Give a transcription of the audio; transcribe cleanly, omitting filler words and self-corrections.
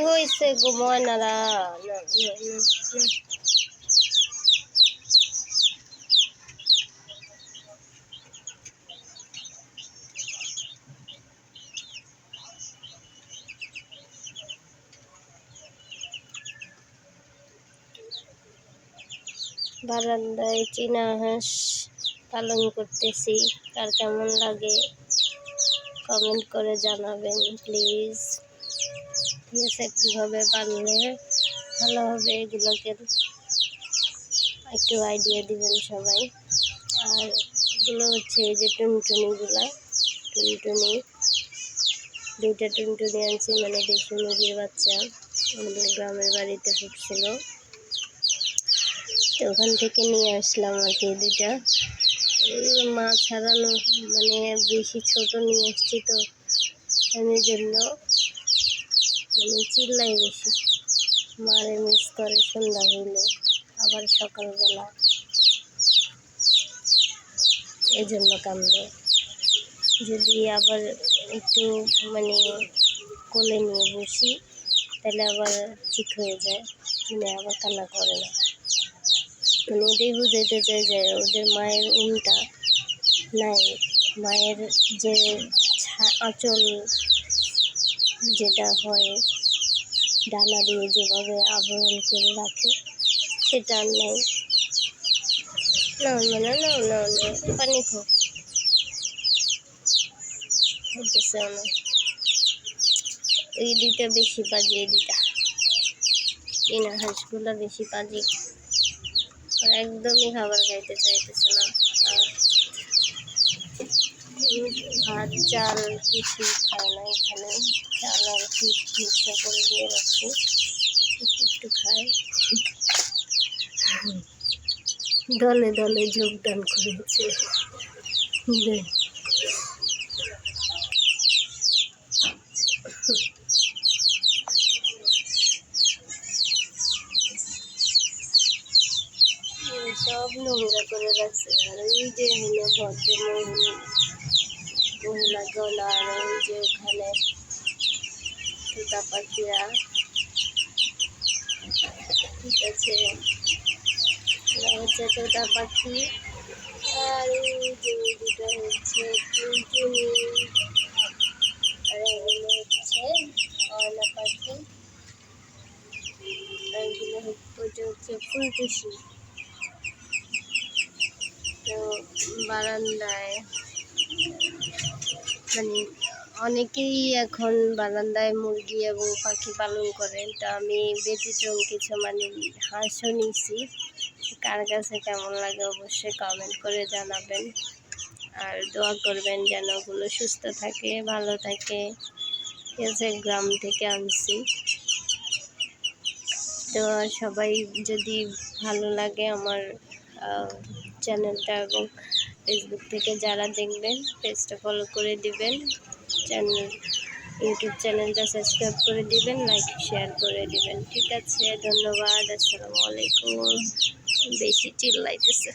হয়েছে গো ময়নারা? বারান্দায় চীনা হাঁস পালন করতেছি, কার কেমন লাগে কমেন্ট করে জানাবেন প্লিজ। ঠিক আছে, কীভাবে পাললে ভালো হবে এগুলোকে একটু আইডিয়া দিবেন সবাই। আর এগুলো হচ্ছে এই যে টুনটুনিগুলা, টুনটুনি দুইটা টুনটুনি আনছি, মানে দেশি মুরগির বাচ্চা আমাদের গ্রামের বাড়িতে ফুটছিল, তো ওখান থেকে নিয়ে আসলাম আর কি দুইটা। মা ছাড়ানো মানে বেশি ছোট নিয়ে আসছি, তো আমি জন্য মানে চিল্লাই বেশি, মারে মিস করে সন্ধ্যা হইলে আবার সকালবেলা, এই জন্য কান্দে। যদি আবার একটু মানে কোলে নিয়ে বসি তাহলে আবার ঠিক হয়ে যায়, মানে আবার কান্না করে না। মানে এটাই বুঝাইতে চাই যে ওদের মায়ের উমটা নাই, মায়ের যে আঁচল যেটা হয় ডানা দিয়ে যেভাবে আবরণ করে রাখে সেটা আর নাই। না মানে না পানি হতেছে আমার। এই দুইটা বেশি বাজি, এই দুইটা চীনা হাঁসগুলো বেশি বাজি, আর একদমই খাবার খাইতে চাইতেছে না। আর ভাত চাল কিছুই খায় না, এখানে চাল আর ফিট মিক্সা করে দিয়ে রাখছি, একটু একটু খায়। দলে দলে যোগদান করেছে। সব নোংরা করে রাখছে। আর ওই যে হলো ভদ্র মহিলাগুলো, আর ওই যে ওখানে তোতা পাখিরা, ঠিক আছে, হচ্ছে তোতা পাখি। আর ওই যে দুটো হচ্ছে টুনটুনি, আর এগুলো হচ্ছে ময়না পাখি, আর এগুলো হচ্ছে ফুলটুসি। তো বারান্দায় মানে অনেকেই এখন বারান্দায় মুরগি এবং পাখি পালন করেন, তো আমি ব্যতিক্রম কিছু মানে হাঁসও নিয়েছি। কার কাছে কেমন লাগে অবশ্যই কমেন্ট করে জানাবেন, আর দোয়া করবেন যেন ওগুলো সুস্থ থাকে, ভালো থাকে। ঠিক আছে, গ্রাম থেকে আনছি। তো সবাই যদি ভালো লাগে আমার চ্যানেলটা, এবং ফেসবুক থেকে যারা দেখবেন পেজটা ফলো করে দিবেন, ইউটিউব চ্যানেলটা সাবস্ক্রাইব করে দিবেন, লাইক শেয়ার করে দিবেন। ঠিক আছে, ধন্যবাদ, আসসালামু আলাইকুম। বেশি চিল্লাইতেছে।